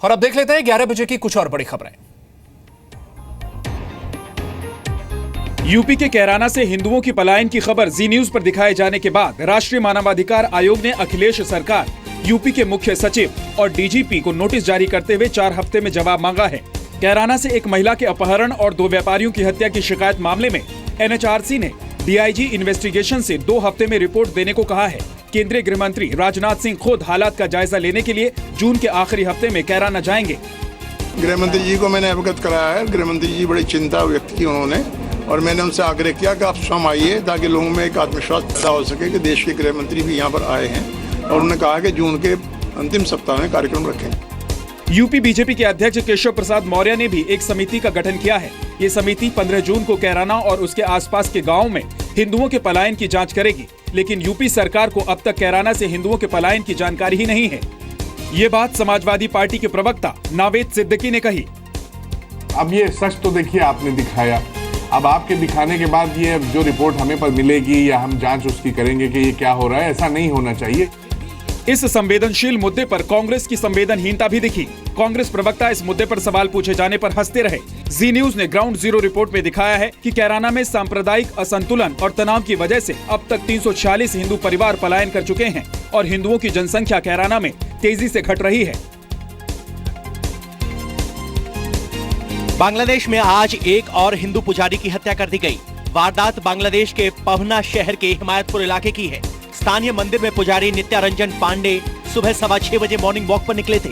और अब देख लेते हैं 11 बजे की कुछ और बड़ी खबरें। यूपी के कैराना से हिंदुओं की पलायन की खबर जी न्यूज पर दिखाए जाने के बाद राष्ट्रीय मानवाधिकार आयोग ने अखिलेश सरकार, यूपी के मुख्य सचिव और डीजीपी को नोटिस जारी करते हुए 4 हफ्ते में जवाब मांगा है। कैराना से एक महिला के अपहरण और 2 व्यापारियों की हत्या की शिकायत मामले में एनएचआरसी ने डीआईजी इन्वेस्टिगेशन से 2 हफ्ते में रिपोर्ट देने को कहा है। केंद्रीय गृह मंत्री राजनाथ सिंह खुद हालात का जायजा लेने के लिए जून के आखिरी हफ्ते में कैराना जाएंगे। गृह मंत्री जी को मैंने अवगत कराया है। गृह मंत्री जी बड़ी चिंता व्यक्त की उन्होंने, और मैंने उनसे आग्रह किया कि आप स्वयं आइए ताकि लोगों में एक आत्मविश्वास पैदा हो सके कि देश के गृह मंत्री भी यहाँ पर आए हैं, और उन्होंने कहा कि जून के अंतिम सप्ताह में कार्यक्रम रखेंगे। यूपी बीजेपी के अध्यक्ष केशव प्रसाद मौर्य ने भी एक समिति का गठन किया है। ये समिति 15 जून को कैराना और उसके आसपास के गाँव में हिंदुओं के पलायन की जाँच करेगी, लेकिन यूपी सरकार को अब तक कैराना से हिंदुओं के पलायन की जानकारी ही नहीं है। ये बात समाजवादी पार्टी के प्रवक्ता नावेद सिद्दीकी ने कही। अब ये सच तो देखिए आपने दिखाया, अब आपके दिखाने के बाद ये जो रिपोर्ट हमें पर मिलेगी या हम जांच उसकी करेंगे कि ये क्या हो रहा है, ऐसा नहीं होना चाहिए। इस संवेदनशील मुद्दे पर कांग्रेस की संवेदनहीनता भी दिखी। कांग्रेस प्रवक्ता इस मुद्दे पर सवाल पूछे जाने पर हंसते रहे। जी न्यूज ने ग्राउंड जीरो रिपोर्ट में दिखाया है कि कैराना में सांप्रदायिक असंतुलन और तनाव की वजह से अब तक 346 हिंदू परिवार पलायन कर चुके हैं और हिंदुओं की जनसंख्या कैराना में तेजी से घट रही है। बांग्लादेश में आज एक और हिंदू पुजारी की हत्या कर दी गई। वारदात बांग्लादेश के पवना शहर के हिमायतपुर इलाके की है। स्थानीय मंदिर में पुजारी नित्यारंजन पांडे सुबह 6:15 बजे मॉर्निंग वॉक पर निकले थे,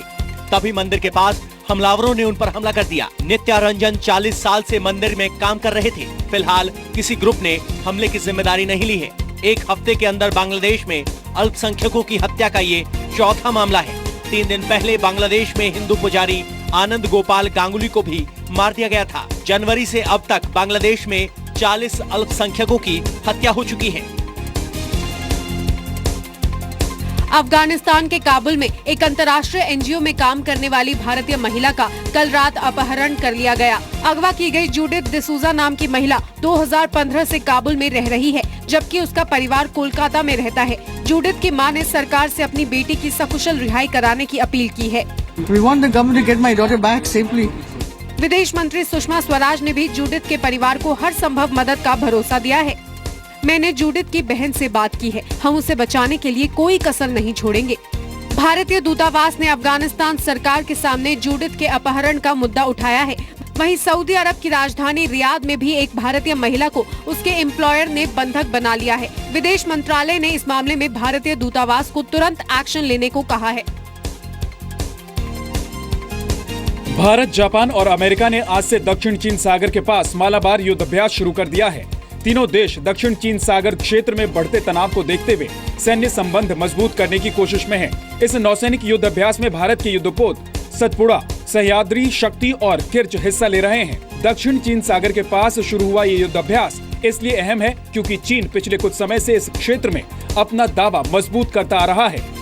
तभी मंदिर के पास हमलावरों ने उन पर हमला कर दिया। नित्यारंजन 40 साल से मंदिर में काम कर रहे थे। फिलहाल किसी ग्रुप ने हमले की जिम्मेदारी नहीं ली है। एक हफ्ते के अंदर बांग्लादेश में अल्पसंख्यकों की हत्या का ये चौथा मामला है। 3 दिन पहले बांग्लादेश में हिंदू पुजारी आनंद गोपाल गांगुली को भी मार दिया गया था। जनवरी से अब तक बांग्लादेश में 40 अल्पसंख्यकों की हत्या हो चुकी है। अफगानिस्तान के काबुल में एक अंतर्राष्ट्रीय एनजीओ में काम करने वाली भारतीय महिला का कल रात अपहरण कर लिया गया। अगवा की गई जूडिथ डिसूजा नाम की महिला 2015 से काबुल में रह रही है, जबकि उसका परिवार कोलकाता में रहता है। जूडिथ की मां ने सरकार से अपनी बेटी की सकुशल रिहाई कराने की अपील की है। We want the government to get my daughter back safely. विदेश मंत्री सुषमा स्वराज ने भी जूडिथ के परिवार को हर संभव मदद का भरोसा दिया है। मैंने जूडिथ की बहन से बात की है, हम उसे बचाने के लिए कोई कसर नहीं छोड़ेंगे। भारतीय दूतावास ने अफगानिस्तान सरकार के सामने जूडिथ के अपहरण का मुद्दा उठाया है। वहीं सऊदी अरब की राजधानी रियाद में भी एक भारतीय महिला को उसके एम्प्लॉयर ने बंधक बना लिया है। विदेश मंत्रालय ने इस मामले में भारतीय दूतावास को तुरंत एक्शन लेने को कहा है। भारत, जापान और अमेरिका ने आज से दक्षिण चीन सागर के पास मालाबार युद्धाभ्यास शुरू कर दिया है। तीनों देश दक्षिण चीन सागर क्षेत्र में बढ़ते तनाव को देखते हुए सैन्य संबंध मजबूत करने की कोशिश में हैं। इस नौसैनिक युद्धाभ्यास में भारत के युद्धपोत सतपुड़ा, सह्याद्री, शक्ति और किर्च हिस्सा ले रहे हैं। दक्षिण चीन सागर के पास शुरू हुआ ये युद्धाभ्यास इसलिए अहम है क्योंकि चीन पिछले कुछ समय से इस क्षेत्र में अपना दावा मजबूत करता आ रहा है।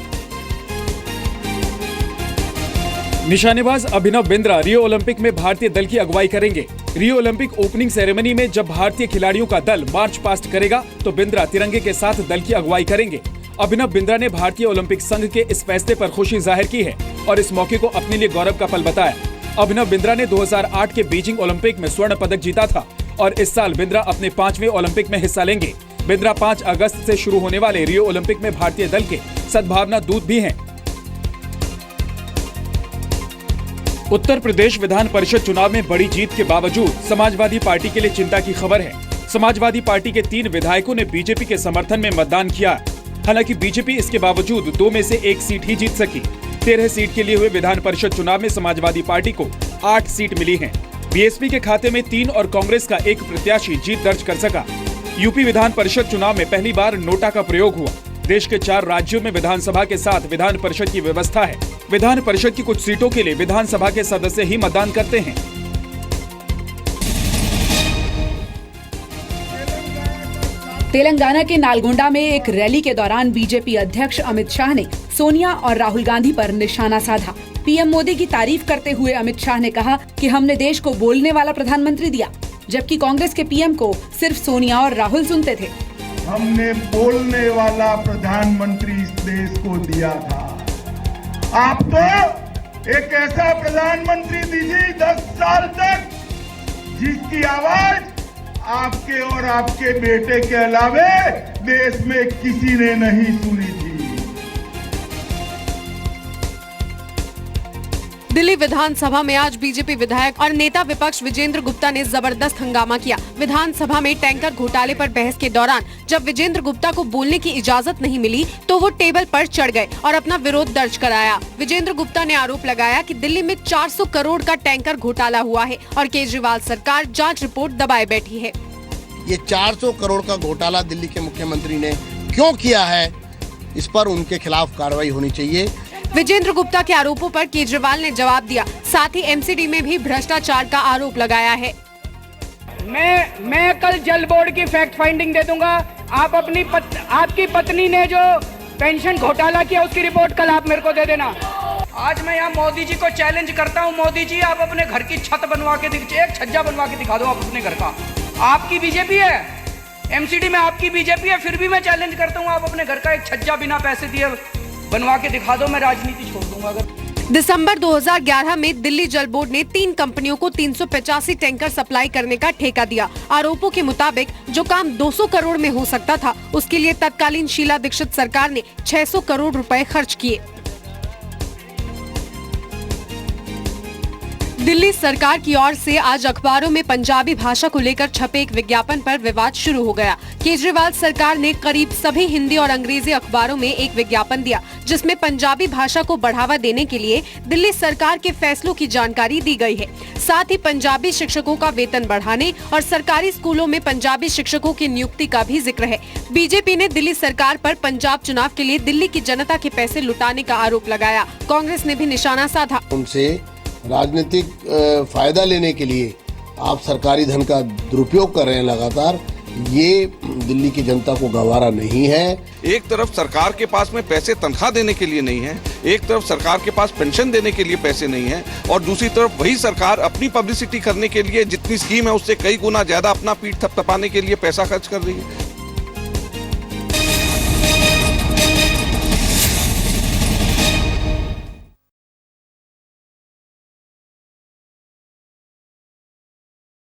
निशानेबाज अभिनव बिंद्रा रियो ओलंपिक में भारतीय दल की अगुवाई करेंगे। रियो ओलंपिक ओपनिंग सेरेमनी में जब भारतीय खिलाड़ियों का दल मार्च पास्ट करेगा तो बिंद्रा तिरंगे के साथ दल की अगुवाई करेंगे। अभिनव बिंद्रा ने भारतीय ओलंपिक संघ के इस फैसले पर खुशी जाहिर की है और इस मौके को अपने लिए गौरव का पल बताया। अभिनव बिंद्रा ने 2008 के बीजिंग ओलंपिक में स्वर्ण पदक जीता था और इस साल बिंद्रा अपने 5वें ओलंपिक में हिस्सा लेंगे। बिंद्रा 5 अगस्त से शुरू होने वाले रियो ओलंपिक में भारतीय दल के सद्भावना दूत भी हैं। उत्तर प्रदेश विधान परिषद चुनाव में बड़ी जीत के बावजूद समाजवादी पार्टी के लिए चिंता की खबर है। समाजवादी पार्टी के 3 विधायकों ने बीजेपी के समर्थन में मतदान किया। हालांकि बीजेपी इसके बावजूद 2 में से 1 सीट ही जीत सकी। 13 सीट के लिए हुए विधान परिषद चुनाव में समाजवादी पार्टी को 8 सीट मिली हैं। बीएसपी के खाते में 3 और कांग्रेस का 1 प्रत्याशी जीत दर्ज कर सका। यूपी विधान परिषद चुनाव में पहली बार नोटा का प्रयोग हुआ। देश के 4 राज्यों में विधानसभा के साथ विधान परिषद की व्यवस्था है। विधान परिषद की कुछ सीटों के लिए विधानसभा के सदस्य ही मतदान करते हैं। तेलंगाना के नालगोंडा में एक रैली के दौरान बीजेपी अध्यक्ष अमित शाह ने सोनिया और राहुल गांधी पर निशाना साधा। पीएम मोदी की तारीफ करते हुए अमित शाह ने कहा कि हमने देश को बोलने वाला प्रधानमंत्री दिया, जबकि कांग्रेस के पीएम को सिर्फ सोनिया और राहुल सुनते थे। हमने बोलने वाला प्रधानमंत्री इस देश को दिया था। आप तो एक ऐसा प्रधानमंत्री दीजिए 10 साल तक जिसकी आवाज आपके और आपके बेटे के अलावे देश में किसी ने नहीं सुनी थी। दिल्ली विधानसभा में आज बीजेपी विधायक और नेता विपक्ष विजेंद्र गुप्ता ने जबरदस्त हंगामा किया। विधानसभा में टैंकर घोटाले पर बहस के दौरान जब विजेंद्र गुप्ता को बोलने की इजाजत नहीं मिली तो वो टेबल पर चढ़ गए और अपना विरोध दर्ज कराया। विजेंद्र गुप्ता ने आरोप लगाया कि दिल्ली में 400 करोड़ का टैंकर घोटाला हुआ है और केजरीवाल सरकार जाँच रिपोर्ट दबाए बैठी है। ये 400 करोड़ का घोटाला दिल्ली के मुख्यमंत्री ने क्यों किया है, इस पर उनके खिलाफ कार्रवाई होनी चाहिए। विजेंद्र गुप्ता के आरोपों पर केजरीवाल ने जवाब दिया, साथ ही एमसीडी में भी भ्रष्टाचार का आरोप लगाया है। मैं कल जल बोर्ड की फैक्ट फाइंडिंग दे दूंगा। आप आपकी पत्नी ने जो पेंशन घोटाला किया उसकी रिपोर्ट कल आप मेरे को दे देना। आज मैं यहाँ मोदी जी को चैलेंज करता हूँ, मोदी जी आप अपने घर की छत बनवा के एक छज्जा बनवा के दिखा दो आप अपने घर का। आपकी बीजेपी है, एमसीडी में आपकी बीजेपी है, फिर भी मैं चैलेंज करता हूँ आप अपने घर का एक छज्जा बिना पैसे दिए बनवा के दिखा दो, मैं राजनीति छोड़ दूंगा। अगर दिसंबर 2011 में दिल्ली जल बोर्ड ने 3 कंपनियों को 385 टैंकर सप्लाई करने का ठेका दिया। आरोपों के मुताबिक जो काम 200 करोड़ में हो सकता था उसके लिए तत्कालीन शीला दीक्षित सरकार ने 600 करोड़ रुपए खर्च किए। दिल्ली सरकार की ओर से आज अखबारों में पंजाबी भाषा को लेकर छपे एक विज्ञापन पर विवाद शुरू हो गया। केजरीवाल सरकार ने करीब सभी हिंदी और अंग्रेजी अखबारों में एक विज्ञापन दिया जिसमें पंजाबी भाषा को बढ़ावा देने के लिए दिल्ली सरकार के फैसलों की जानकारी दी गई है। साथ ही पंजाबी शिक्षकों का वेतन बढ़ाने और सरकारी स्कूलों में पंजाबी शिक्षकों की नियुक्ति का भी जिक्र है। बीजेपी ने दिल्ली सरकार पर पंजाब चुनाव के लिए दिल्ली की जनता के पैसे लुटाने का आरोप लगाया। कांग्रेस ने भी निशाना साधा। उनसे राजनीतिक फायदा लेने के लिए आप सरकारी धन का दुरुपयोग कर रहे हैं लगातार, ये दिल्ली की जनता को गवारा नहीं है। एक तरफ सरकार के पास में पैसे तनख्वाह देने के लिए नहीं है, एक तरफ सरकार के पास पेंशन देने के लिए पैसे नहीं है और दूसरी तरफ वही सरकार अपनी पब्लिसिटी करने के लिए जितनी स्कीम है उससे कई गुना ज्यादा अपना पीठ थपथपाने के लिए पैसा खर्च कर रही है।